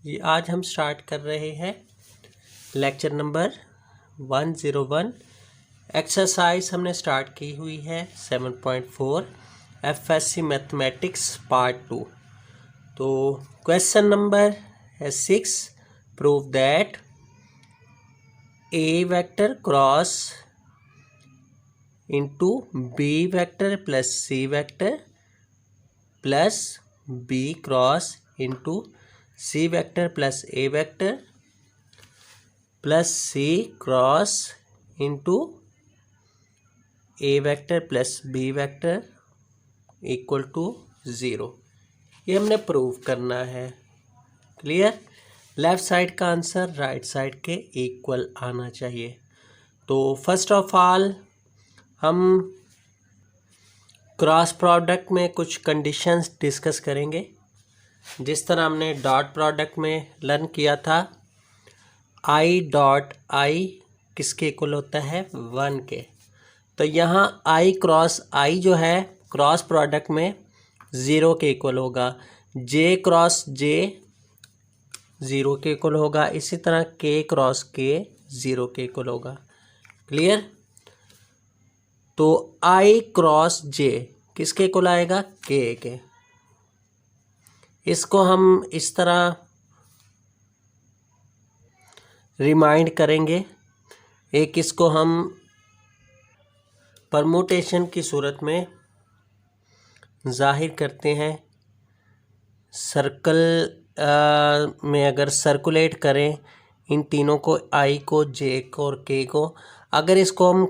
जी आज हम स्टार्ट कर रहे हैं लेक्चर नंबर 101। एक्सरसाइज हमने स्टार्ट की हुई है 7.4 एफएससी मैथमेटिक्स पार्ट 2। तो क्वेश्चन नंबर है 6। Prove that A vector cross into B vector plus C vector plus B cross into C vector plus A vector plus C cross into A vector plus B vector equal to 0। ये हमने prove करना है। Clear. Left side का answer right side के equal आना चाहिए। तो first of all हम क्रॉस प्रोडक्ट में कुछ कंडीशंस डिस्कस करेंगे। जिस तरह हमने डॉट प्रोडक्ट में लर्न किया था, आई डॉट आई किसके इक्वल होता है 1 के। तो यहाँ आई क्रॉस आई जो है क्रॉस प्रोडक्ट में 0 के इक्वल होगा। जे क्रॉस जे 0 के इक्वल होगा। इसी तरह के क्रॉस के 0 के इक्वल होगा। क्लियर। तो आई क्रॉस जे किसके इक्वल आएगा के। इसको हम इस तरह रिमाइंड करेंगे। एक इसको हम परमुटेशन की सूरत में जाहिर करते हैं। सर्कल में अगर सर्कुलेट करें इन तीनों को, आई को, जे को और के को, अगर इसको हम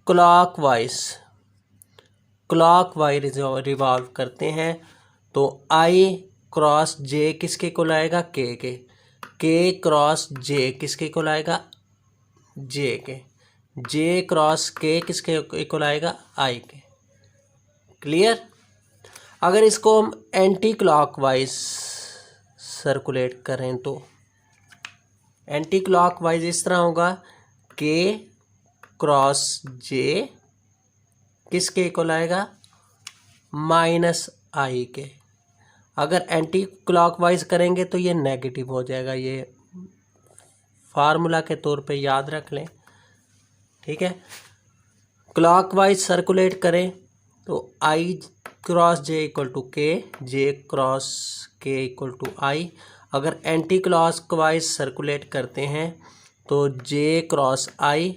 क्लॉकवाइज रिवॉल्व करते हैं तो आई क्रॉस जे किसके इक्वल आएगा के क्रॉस जे किसके इक्वल आएगा जे के। जे क्रॉस के किसके इक्वल आएगा आई के। क्लियर। अगर इसको हम एंटी क्लॉकवाइज सर्कुलेट करें तो एंटी क्लॉकवाइज इस तरह होगा के क्रॉस जे किसके इक्वल आएगा माइनस आई के। अगर एंटी क्लॉकवाइज करेंगे तो ये नेगेटिव हो जाएगा। ये फार्मूला के तौर पे याद रख लें। ठीक है। क्लॉकवाइज सर्कुलेट करें तो आई क्रॉस जे इक्वल टू के, जे क्रॉस के इक्वल टू आई। अगर एंटी क्लॉकवाइज सर्कुलेट करते हैं तो जे क्रॉस आई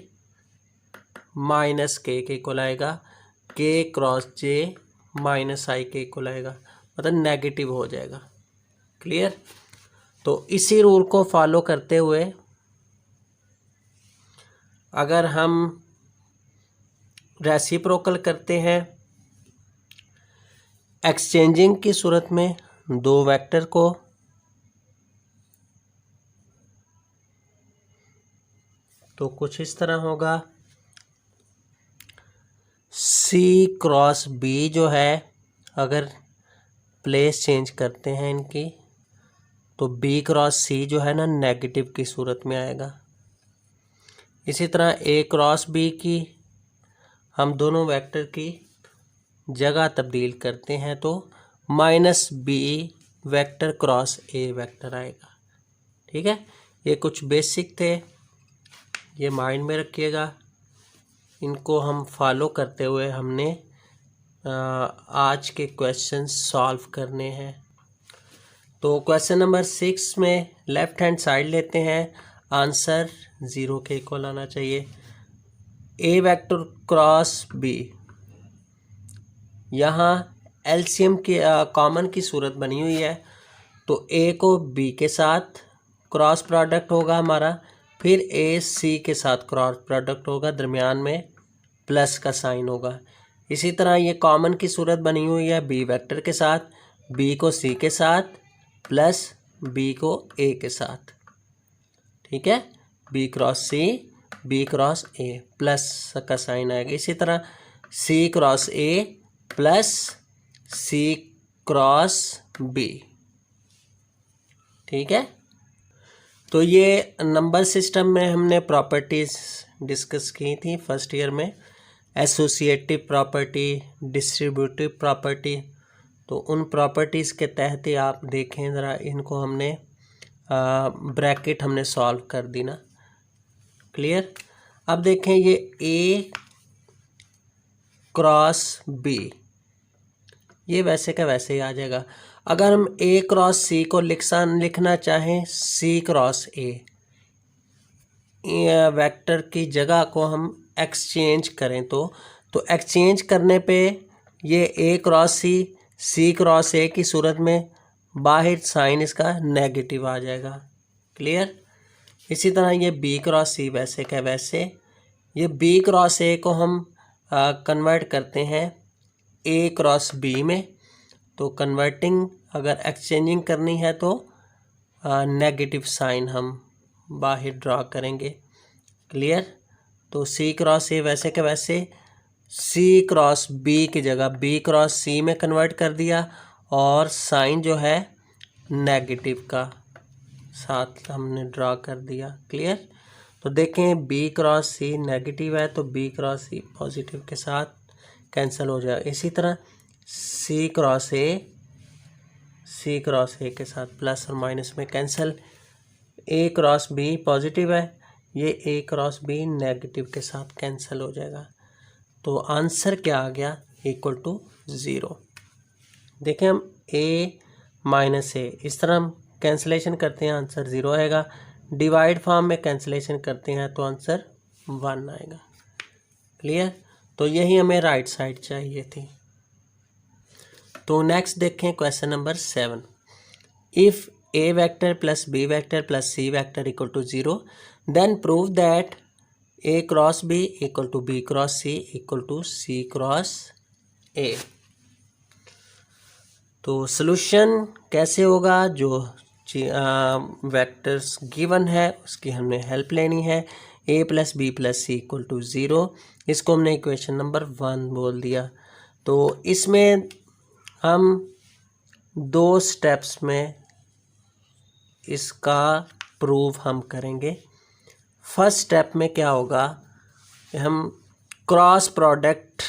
माइनस के इक्वल आएगा। के क्रॉस जे माइनस आई के इक्वल आएगा, मतलब नेगेटिव हो जाएगा। क्लियर। तो इसी रूल को फॉलो करते हुए अगर हम रेसिप्रोकल करते हैं एक्सचेंजिंग की सूरत में दो वेक्टर को, तो कुछ इस तरह होगा। सी क्रॉस बी जो है अगर प्लेस चेंज करते हैं इनकी तो बी क्रॉस सी जो है ना नेगेटिव की सूरत में आएगा। इसी तरह ए क्रॉस बी की हम दोनों वेक्टर की जगह तब्दील करते हैं तो minus B vector cross A vector आएगा। ठीक है। ये कुछ बेसिक थे, ये माइंड में रखिएगा। इनको हम फॉलो करते हुए हमने आज के क्वेश्चन सॉल्व करने हैं। तो क्वेश्चन नंबर 6 में लेफ्ट हैंड साइड लेते हैं। आंसर 0 के इक्वल आना चाहिए। ए वेक्टर क्रॉस बी, यहाँ एलसीएम की कॉमन की सूरत बनी हुई है तो ए को बी के साथ क्रॉस प्रोडक्ट होगा हमारा, फिर ए सी के साथ क्रॉस प्रोडक्ट होगा, दरमियान में प्लस का साइन होगा। इसी तरह ये कॉमन की सूरत बनी हुई है बी वेक्टर के साथ, बी को सी के साथ प्लस बी को ए के साथ। ठीक है। B cross C, B cross A plus का साइन आएगा। इसी तरह C cross A plus C cross B. ठीक है। तो ये नंबर सिस्टम में हमने प्रॉपर्टीज डिस्कस की थी फर्स्ट ईयर में, एसोसिएटिव प्रॉपर्टी, डिस्ट्रीब्यूटिव प्रॉपर्टी। तो उन प्रॉपर्टीज़ के तहत ही आप देखें ज़रा, इनको हमने ब्रैकेट हमने सॉल्व कर दी ना। क्लियर। अब देखें ये ए क्रॉस बी, ये वैसे का वैसे ही आ जाएगा। अगर हम ए क्रॉस सी को लिखना चाहें सी क्रॉस ए, वेक्टर की जगह को हम एक्सचेंज करें तो एक्सचेंज करने पे ये ए क्रॉस सी क्रॉस ए की सूरत में बाहर साइन इसका नेगेटिव आ जाएगा। क्लियर। इसी तरह ये बी क्रॉस सी वैसे का वैसे, ये बी क्रॉस ए को हम कन्वर्ट करते हैं ए क्रॉस बी में, तो कन्वर्टिंग अगर एक्सचेंजिंग करनी है तो नेगेटिव साइन हम बाहर ड्रा करेंगे। क्लियर। तो सी क्रॉस ए वैसे के वैसे सी क्रॉस बी की जगह बी क्रॉस सी में कन्वर्ट कर दिया, और साइन जो है नेगेटिव का साथ हमने ड्रा कर दिया। क्लियर। तो देखें बी क्रॉस सी नेगेटिव है तो बी क्रॉस सी पॉजिटिव के साथ कैंसिल हो जाएगा। इसी तरह सी क्रॉस ए के साथ प्लस और माइनस में कैंसिल। ए क्रॉस बी पॉजिटिव है, ये ए क्रॉस बी नेगेटिव के साथ कैंसिल हो जाएगा। तो आंसर क्या आ गया, इक्वल टू 0। देखें हम ए माइनस ए इस तरह हम कैंसिलेशन करते हैं, आंसर 0 आएगा। डिवाइड फॉर्म में कैंसिलेशन करते हैं तो आंसर 1 आएगा। क्लियर। तो यही हमें राइट साइड चाहिए थी। तो नेक्स्ट देखें question number 7। If A vector plus B vector plus C vector equal to 0 then prove that A cross B equal to B cross C equal to C cross A. तो solution कैसे होगा, जो vectors given है उसकी हमने help लेनी है। A plus B plus C equal to 0, इसको हमने इक्वेशन नंबर 1 बोल दिया। तो इसमें हम 2 स्टेप्स में इसका प्रूव हम करेंगे। फर्स्ट स्टेप में क्या होगा, हम क्रॉस प्रोडक्ट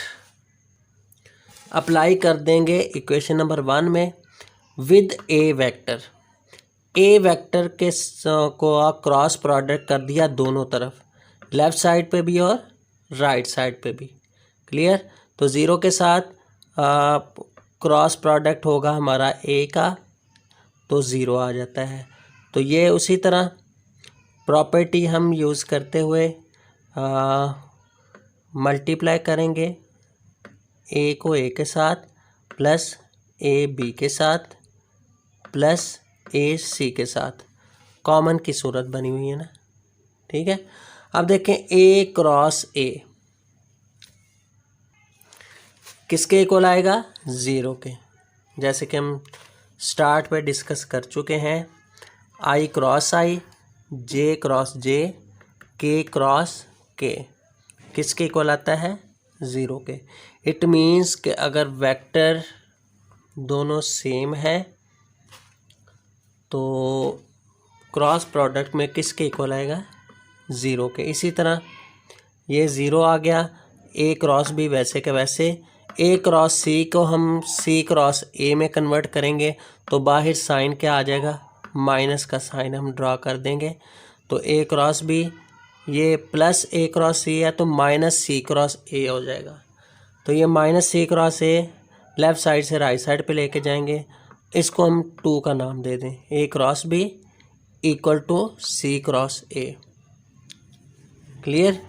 अप्लाई कर देंगे इक्वेशन नंबर 1 में with A vector. A vector के को क्रॉस प्रोडक्ट कर दिया दोनों तरफ, लेफ़्ट साइड पे भी और राइट साइड पे भी। क्लियर। तो 0 के साथ क्रॉस प्रोडक्ट होगा हमारा ए का, तो 0 आ जाता है। तो ये उसी तरह प्रॉपर्टी हम यूज़ करते हुए मल्टीप्लाई करेंगे ए को ए के साथ प्लस ए बी के साथ प्लस ए सी के साथ, कॉमन की सूरत बनी हुई है ना। ठीक है। अब देखें ए क्रॉस ए किसके इक्वल आएगा, 0 के। जैसे कि हम स्टार्ट पे डिस्कस कर चुके हैं, आई क्रॉस आई, जे क्रॉस जे, के क्रॉस के किसके इक्वल आता है, 0 के। इट मीन्स कि अगर वेक्टर दोनों सेम है तो क्रॉस प्रोडक्ट में किसके इक्वल आएगा, 0 के। इसी तरह ये 0 आ गया। ए क्रॉस बी वैसे के वैसे, ए क्रॉस सी को हम सी क्रॉस ए में कन्वर्ट करेंगे तो बाहर साइन क्या आ जाएगा, माइनस का साइन हम ड्रा कर देंगे। तो ए क्रॉस बी ये प्लस ए क्रॉस सी है तो माइनस सी क्रॉस ए हो जाएगा। तो ये minus C cross A left side से राइट साइड पे लेके जाएंगे, इसको हम 2 का नाम दे दें, A cross B equal to C cross A. Clear.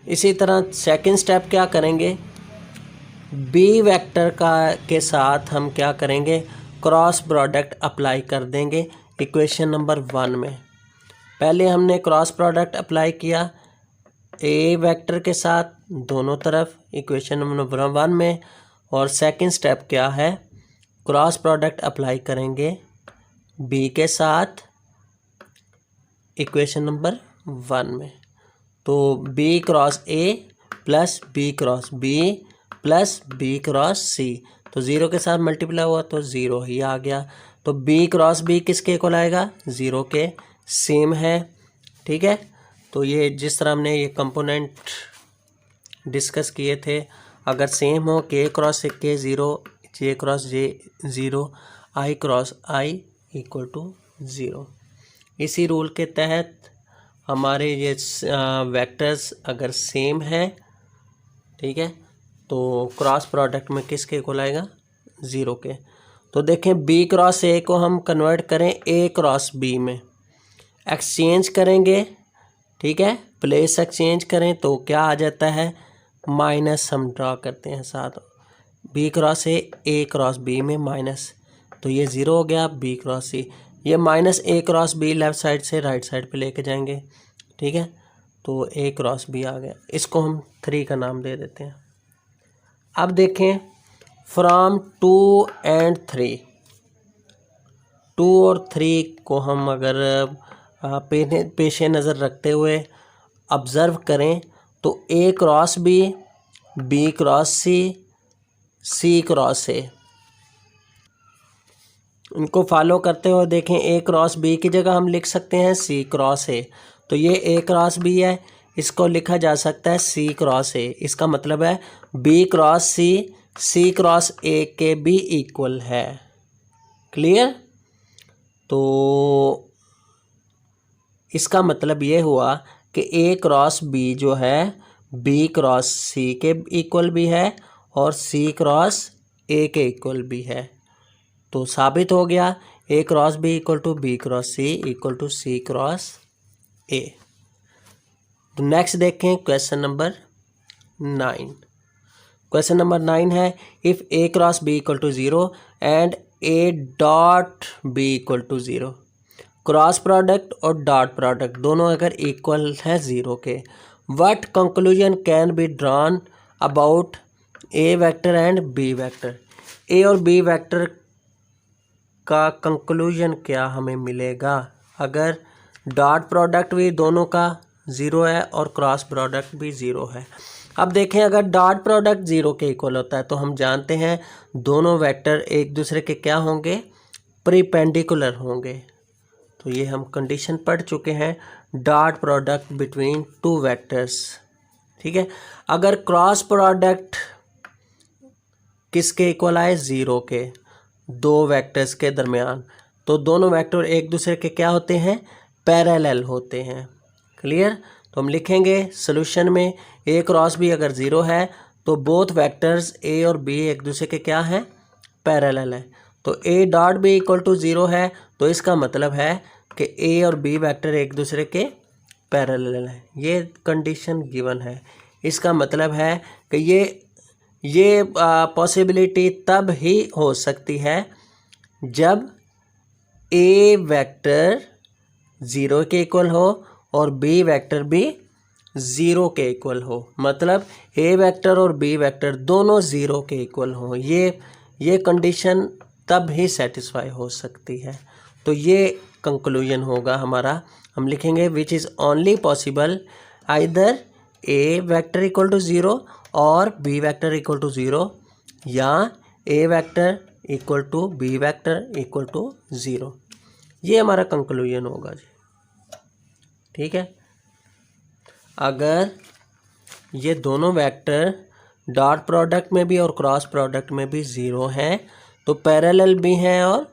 इसी तरह सेकंड स्टेप क्या करेंगे, बी वेक्टर के साथ हम क्या करेंगे, क्रॉस प्रोडक्ट अप्लाई कर देंगे इक्वेशन नंबर 1 में। पहले हमने क्रॉस प्रोडक्ट अप्लाई किया ए वेक्टर के साथ दोनों तरफ इक्वेशन नंबर 1 में, और सेकंड स्टेप क्या है, क्रॉस प्रोडक्ट अप्लाई करेंगे बी के साथ इक्वेशन नंबर 1 में। तो B cross A plus B cross B plus B cross C, तो 0 के साथ मल्टीप्लाई हुआ तो 0 ही आ गया। तो बी क्रॉस बी किसके इक्वल आएगा, 0 के, सेम है। ठीक है। तो ये जिस तरह हमने ये कंपोनेंट डिस्कस किए थे, अगर सेम हो के cross K 0, J cross J 0, I cross I equal to 0। इसी रूल के तहत हमारे ये वेक्टर्स अगर सेम हैं, ठीक है, तो क्रॉस प्रोडक्ट में किसके इक्वल आएगा, 0 के। तो देखें B क्रॉस A को हम कन्वर्ट करें A क्रॉस B में, एक्सचेंज करेंगे, ठीक है, प्लेस एक्सचेंज करें तो क्या आ जाता है, माइनस हम ड्रा करते हैं साथ, B cross A cross B में माइनस, तो ये 0 हो गया। B क्रॉस C, ये minus A cross B left side से राइट साइड पे लेके जाएंगे, ठीक है, तो A क्रॉस B आ गया। इसको हम 3 का नाम दे देते हैं। अब देखें फ्रॉम 2 एंड 3, 2 और 3 को हम अगर पेशे नज़र रखते हुए ऑब्ज़र्व करें तो A cross B, B cross C, C cross A, इनको फॉलो करते हुए देखें A क्रॉस B की जगह हम लिख सकते हैं C क्रॉस A। तो ये A क्रॉस B है, इसको लिखा जा सकता है C क्रॉस A। इसका मतलब है B cross C, C cross A के भी इक्वल है। क्लियर? तो इसका मतलब ये हुआ कि A क्रॉस B जो है B क्रॉस C के इक्वल भी है और C क्रॉस A के इक्वल भी है। तो साबित हो गया A cross B equal to B cross C equal to C cross A। तो नेक्स्ट देखें क्वेश्चन नंबर 9। क्वेश्चन नंबर 9 है if A cross B equal to 0 and A dot B equal to 0, cross product और dot product दोनों अगर equal है 0 के, what conclusion can be drawn about A vector and B vector. A और B vector का conclusion क्या हमें मिलेगा अगर डॉट प्रोडक्ट भी दोनों का 0 है और क्रॉस प्रोडक्ट भी 0 है। अब देखें अगर डॉट प्रोडक्ट 0 के इक्वल होता है तो हम जानते हैं दोनों वेक्टर एक दूसरे के क्या होंगे, परपेंडिकुलर होंगे। तो ये हम कंडीशन पढ़ चुके हैं, डॉट प्रोडक्ट बिटवीन 2 वेक्टर्स, ठीक है। अगर क्रॉस प्रोडक्ट किसके इक्वल आए, 0 के, 2 वेक्टर्स के दरमियान, तो दोनों वेक्टर एक दूसरे के क्या होते हैं, पैरेलल होते हैं। क्लियर? तो हम लिखेंगे सॉल्यूशन में A क्रॉस B अगर 0 है तो बोथ वेक्टर्स A और B एक दूसरे के क्या हैं, पैरेलल है। तो A dot B equal to 0 है तो इसका मतलब है कि A और B वेक्टर एक दूसरे के पैरेलल है। ये कंडीशन गिवन है। इसका मतलब है कि ये पॉसिबिलिटी तब ही हो सकती है जब A वेक्टर 0 के इक्वल हो और B वेक्टर भी 0 के इक्वल हो, मतलब A वेक्टर और B वेक्टर दोनों 0 के इक्वल हो। ये कंडीशन तब ही सेटिस्फाई हो सकती है। तो ये कंक्लूजन होगा हमारा। हम लिखेंगे which is only possible either A vector equal to 0 और B वेक्टर इक्वल टू 0 या A vector equal to B vector equal to 0। ये हमारा कंक्लूजन होगा जी, ठीक है। अगर ये दोनों वेक्टर डॉट प्रोडक्ट में भी और क्रॉस प्रोडक्ट में भी 0 हैं तो पैरेलल भी हैं और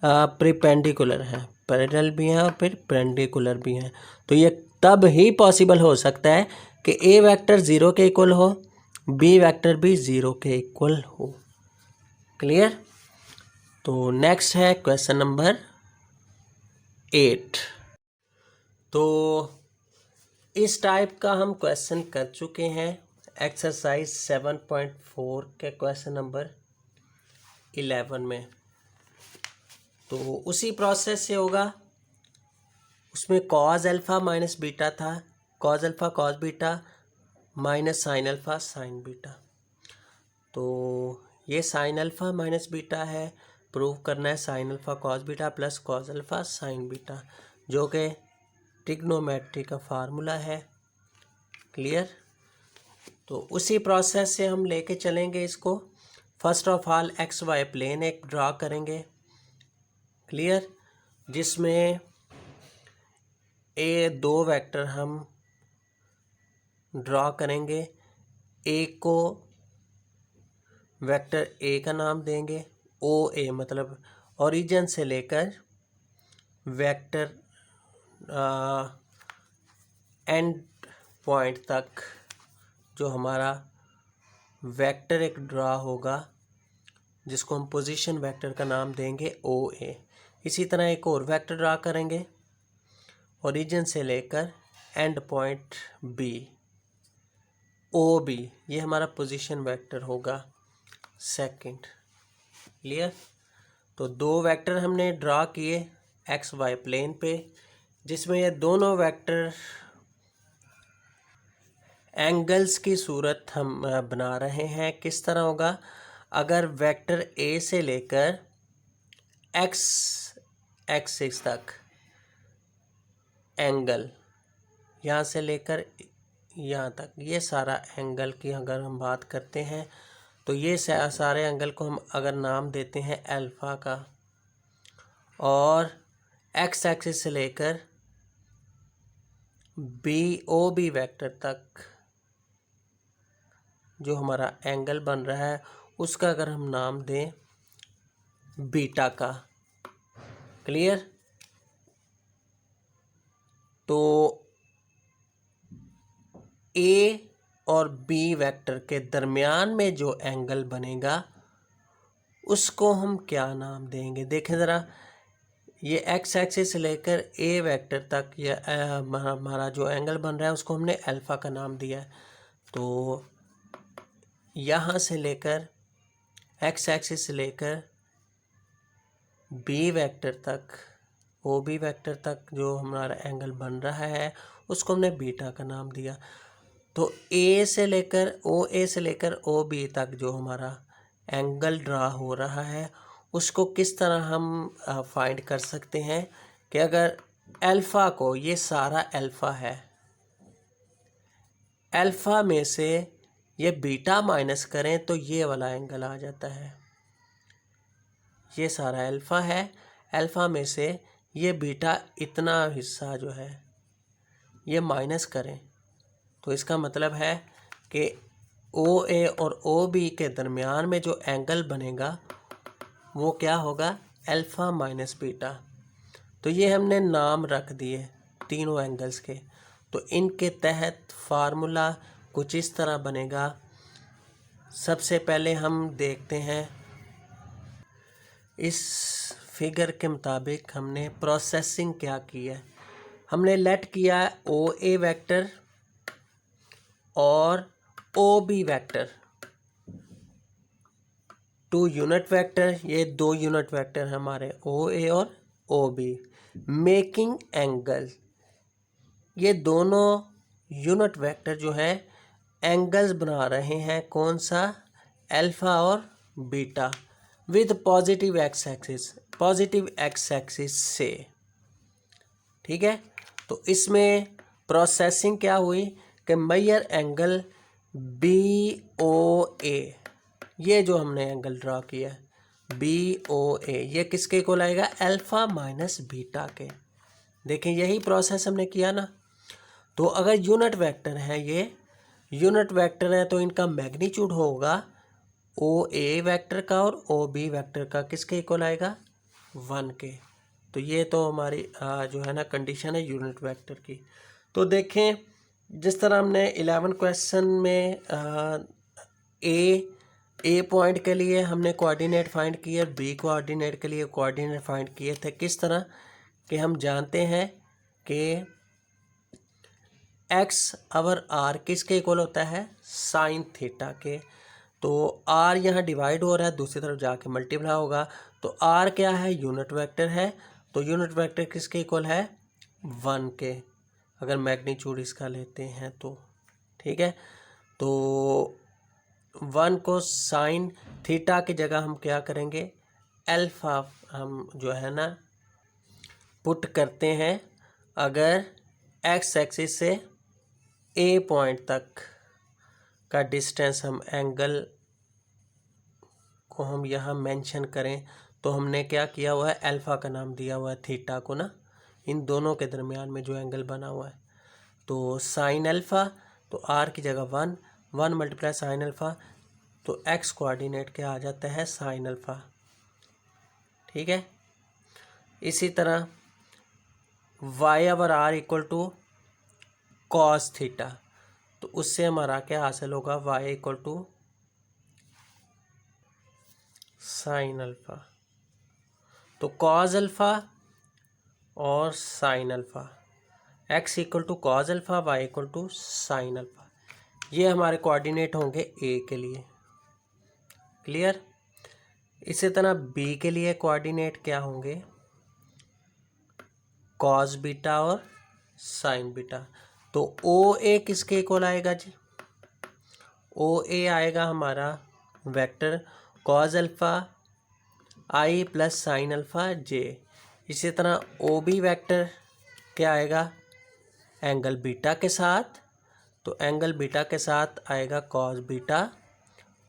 परपेंडिकुलर हैं, पैरेलल भी हैं और फिर परपेंडिकुलर भी हैं। तो ये तब ही पॉसिबल हो सकता है कि A वेक्टर 0 के इक्वल हो, B वेक्टर भी 0 के इक्वल हो। क्लियर? तो नेक्स्ट है क्वेश्चन नंबर 8। तो इस टाइप का हम क्वेश्चन कर चुके हैं एक्सरसाइज 7.4 के क्वेश्चन नंबर 11 में। तो उसी प्रोसेस से होगा, उसमें कॉज अल्फ़ा माइनस बीटा था, cos alpha cos beta minus sine alpha sine beta. तो ये साइन अल्फ़ा माइनस बीटा है, प्रूव करना है sine alpha cos beta plus cos alpha sine beta, जो कि ट्रिग्नोमेट्री का फार्मूला है। क्लियर? तो उसी प्रोसेस से हम लेके चलेंगे इसको। First of all X Y plane एक ड्रा करेंगे, क्लियर, जिसमें दो वेक्टर हम ड्रा करेंगे। ए को वेक्टर ए का नाम देंगे, ओ ए मतलब ओरिजिन से लेकर वेक्टर एंड पॉइंट तक जो हमारा वेक्टर एक ड्रा होगा जिसको हम पोजीशन वेक्टर का नाम देंगे ओ ए। इसी तरह एक और वेक्टर ड्रा करेंगे ओरिजिन से लेकर end point B O B, ये हमारा पोजीशन वेक्टर होगा सेकंड। क्लियर? तो दो वेक्टर हमने ड्रा किए एक्स वाई प्लेन पे, जिसमें ये दोनों वेक्टर एंगल्स की सूरत हम बना रहे हैं। किस तरह होगा? अगर वेक्टर ए से लेकर एक्स एक्सिस तक एंगल, यहाँ से लेकर यहाँ तक, ये सारा एंगल की अगर हम बात करते हैं तो ये सारे एंगल को हम अगर नाम देते हैं अल्फ़ा का, और एक्स एक्सिस से लेकर बी ओ बी वेक्टर तक जो हमारा एंगल बन रहा है उसका अगर हम नाम दें बीटा का। क्लियर? तो ए और बी वेक्टर के दरमियान में जो एंगल बनेगा उसको हम क्या नाम देंगे? देखें ज़रा, ये एक्स एक्सिस से लेकर ए वेक्टर तक ये हमारा जो एंगल बन रहा है उसको हमने अल्फ़ा का नाम दिया है। तो यहाँ से लेकर एक्स एक्सिस से लेकर बी वेक्टर तक ओ बी वेक्टर तक जो हमारा एंगल बन रहा है उसको हमने बीटा का नाम दिया। तो ए से लेकर ओ बी तक जो हमारा एंगल ड्रा हो रहा है उसको किस तरह हम फाइंड कर सकते हैं कि अगर अल्फ़ा को, ये सारा अल्फ़ा है, अल्फ़ा में से ये बीटा माइनस करें तो ये वाला एंगल आ जाता है। ये सारा अल्फ़ा है, अल्फ़ा में से ये बीटा इतना हिस्सा जो है ये माइनस करें तो इसका मतलब है कि ओ ए और ओ बी के दरमियान में जो एंगल बनेगा वो क्या होगा? Alpha minus beta. तो ये हमने नाम रख दिए तीनों एंगल्स के। तो इनके तहत फार्मूला कुछ इस तरह बनेगा। सबसे पहले हम देखते हैं इस फिगर के मुताबिक हमने प्रोसेसिंग क्या की है। हमने लेट किया ओ ए वेक्टर और O B vector, two unit vector, ये दो यूनिट वेक्टर हमारे ओ ए और ओ बी। मेकिंग एंगल, ये दोनों यूनिट वेक्टर जो है एंगल्स बना रहे हैं, कौन सा? अल्फ़ा और beta, with positive x axis से। ठीक है? तो इसमें प्रोसेसिंग क्या हुई कि मेजर एंगल बी ओ ए, ये जो हमने एंगल ड्रा किया बी ओ ए, ये किसके को लाएगा? अल्फ़ा माइनस बीटा के। देखें यही प्रोसेस हमने किया ना। तो अगर यूनिट वेक्टर है, ये यूनिट वेक्टर है तो इनका मैग्नीट्यूड होगा ओ ए वेक्टर का और ओ बी वेक्टर का, किसके इक्वल आएगा? 1 के। तो ये तो हमारी जो है ना कंडीशन है यूनिट वेक्टर की। तो देखें जिस तरह हमने 11 क्वेश्चन में ए पॉइंट के लिए हमने कोऑर्डिनेट फाइंड किए, बी कोऑर्डिनेट के लिए कोऑर्डिनेट फाइंड किए थे। किस तरह कि हम जानते हैं कि एक्स अवर आर किसके इक्वल होता है? साइन थीटा के। तो आर यहाँ डिवाइड हो रहा है, दूसरी तरफ जाके मल्टीप्लाई होगा। तो आर क्या है? यूनिट वेक्टर है। तो यूनिट वेक्टर किसके इक्वल है? 1 के, अगर मैग्नीट्यूड इसका लेते हैं तो। ठीक है? तो 1 को साइन थीटा की जगह हम क्या करेंगे? अल्फ़ा हम जो है ना पुट करते हैं। अगर एक्स एक्सिस से ए पॉइंट तक का डिस्टेंस हम एंगल को हम यहाँ मेंशन करें तो हमने क्या किया हुआ है? अल्फ़ा का नाम दिया हुआ है थीटा को ना, इन दोनों के दरमियान में जो एंगल बना हुआ है। तो साइन अल्फ़ा, तो आर की जगह 1 मल्टीप्लाई साइन अल्फ़ा, तो एक्स कोऑर्डिनेट क्या आ जाता है? Sine alpha. ठीक है? इसी तरह Y over R equal to cos theta, तो उससे हमारा क्या हासिल होगा, Y equal to sine alpha. तो कॉस अल्फा और sine alpha, X equal to cos alpha, Y equal to sine alpha, ये हमारे कोऑर्डिनेट होंगे ए के लिए। क्लियर। इसी तरह बी के लिए कोऑर्डिनेट क्या होंगे, कॉस बीटा और साइन बीटा। तो ओ ए किसके इक्वल आएगा जी, ओ ए आएगा हमारा वेक्टर कॉस अल्फा आई प्लस साइन अल्फा जे। इसी तरह ओ बी वेक्टर क्या आएगा, एंगल बीटा के साथ, तो एंगल बीटा के साथ आएगा कॉस बीटा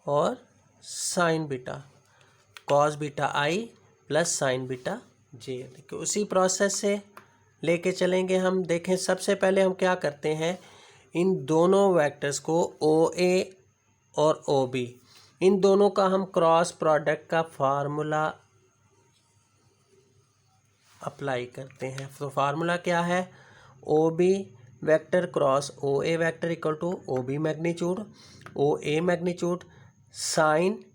और साइन बीटा, कॉस बीटा आई प्लस साइन बीटा जे। देखिए उसी प्रोसेस से लेके चलेंगे हम। देखें सबसे पहले हम क्या करते हैं, इन दोनों वेक्टर्स को ओ ए और ओ बी, इन दोनों का हम क्रॉस प्रोडक्ट का फार्मूला अप्लाई करते हैं। तो फार्मूला क्या है, O B vector cross O A vector equal to O B magnitude O A magnitude sine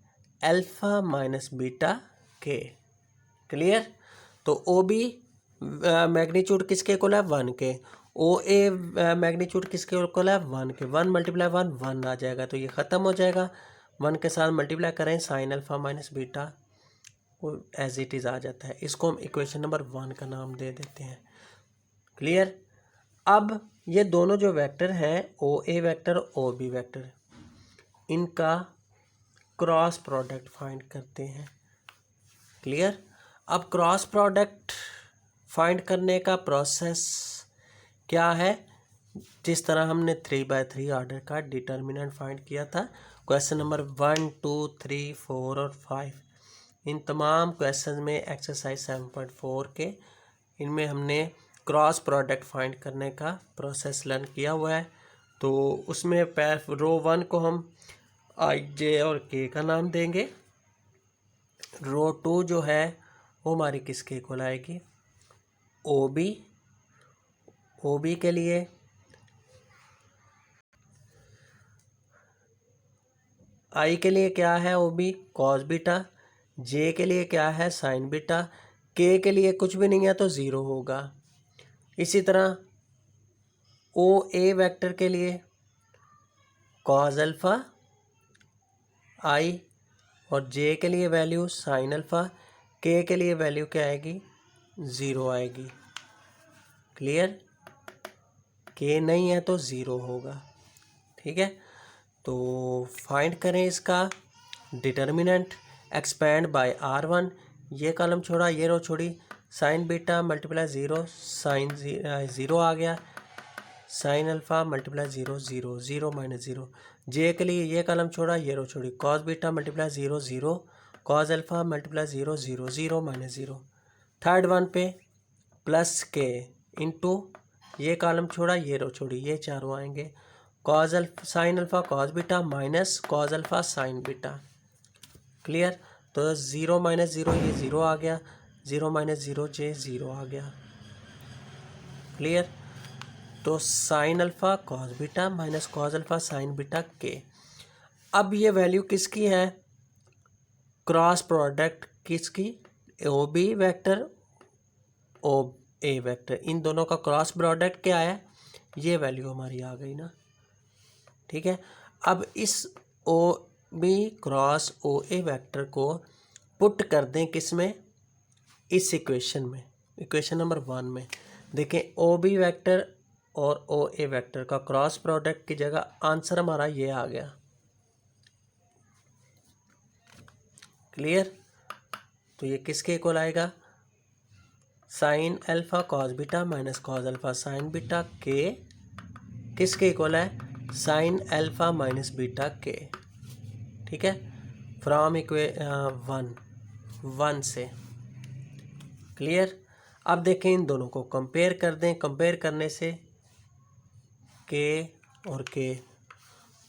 alpha minus beta के। क्लियर। तो ओ बी मैग्नीट्यूड किसके इक्वल है, 1 के, ओ ए मैग्नीट्यूड किसके इक्वल है, 1 के, 1 मल्टीप्लाई 1 1 आ जाएगा, तो ये ख़त्म हो जाएगा, 1 के साथ मल्टीप्लाई करें साइन अल्फा माइनस बीटा, वो एज इट इज़ आ जाता है। इसको हम इक्वेशन नंबर 1 का नाम दे देते हैं। क्लियर। अब ये दोनों जो वेक्टर हैं ओ A vector O B vector, इनका क्रॉस प्रोडक्ट फाइंड करते हैं। क्लियर। अब क्रॉस प्रोडक्ट फाइंड करने का प्रोसेस क्या है, जिस तरह हमने 3/3 ऑर्डर का डिटर्मिनेंट फाइंड किया था क्वेश्चन नंबर 1, 2, 3, 4 और 5, इन तमाम क्वेश्चन में एक्सरसाइज 7.4 के, इनमें हमने क्रॉस प्रोडक्ट फाइंड करने का प्रोसेस लर्न किया हुआ है। तो उसमें रो 1 को हम आई जे और के का नाम देंगे, रो 2 जो है वो हमारी किसके इक्वल आएगी, ओ बी के लिए आई के लिए क्या है, ओ बी कॉस बीटा, जे के लिए क्या है, साइन बीटा, के के लिए कुछ भी नहीं है तो 0 होगा। इसी तरह ओ ए वेक्टर के लिए कॉस अल्फा आई और जे के लिए वैल्यू साइन अल्फा, के के लिए वैल्यू क्या आएगी, 0 आएगी। क्लियर। के नहीं है तो 0 होगा। ठीक है। तो फाइंड करें इसका डिटर्मिनेंट, एक्सपेंड बाय R1, ये कॉलम छोड़ा ये रो छोड़ी, साइन बीटा मल्टीप्लाई 0 साइन 0 आ गया, साइन अल्फा मल्टीप्लाई 0 0 0 माइनस 0, जे के लिए ये कॉलम छोड़ा ये रो छोड़ी, cos beta multiply 0 0, cos alpha multiply 0 0 0 minus 0, third one पे प्लस के इंटू ये कॉलम छोड़ा ये रो छोड़ी, ये चारों आएंगे, cos alpha sine alpha cos beta minus cos alpha sign beta. Clear. तो 0 माइनस 0 ये 0 आ गया, 0 माइनस 0 जे 0 आ गया। क्लियर। तो sine alpha cos beta minus cos alpha sign beta के। अब ये वैल्यू किसकी है, क्रॉस प्रोडक्ट किसकी, ओ B vector O A vector, इन दोनों का क्रॉस प्रोडक्ट क्या है, ये वैल्यू हमारी आ गई ना। ठीक है। अब इस O B cross O A vector को पुट कर दें किस में, इस इक्वेशन में, इक्वेशन नंबर 1 में। देखें ओ बी वेक्टर और ओ ए वेक्टर का क्रॉस प्रोडक्ट की जगह आंसर हमारा ये आ गया। क्लियर। तो ये किसके इक्वल आएगा, sine alpha cos beta minus cos alpha sign beta के किसके इक्वल है, साइन अल्फा माइनस बीटा के। ठीक है। फ्रॉम वन से। क्लियर। अब देखें इन दोनों को कंपेयर कर दें, कंपेयर करने से के और के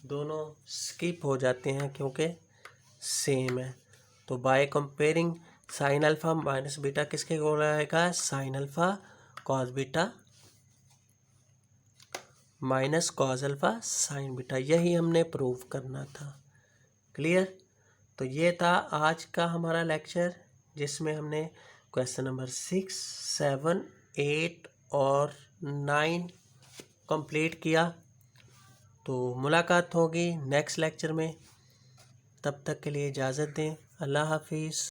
दोनों स्किप हो जाते हैं क्योंकि सेम है। तो by comparing sign alpha minus beta किसके इक्वल आएगा, sine alpha cos beta minus cos alpha sine beta, यही हमने प्रूव करना था। क्लियर। तो ये था आज का हमारा लेक्चर, जिसमें हमने क्वेश्चन नंबर 6, 7, 8 और 9 कंप्लीट किया। तो मुलाकात होगी नेक्स्ट लेक्चर में, तब तक के लिए इजाज़त दें। अल्लाह हाफिज़।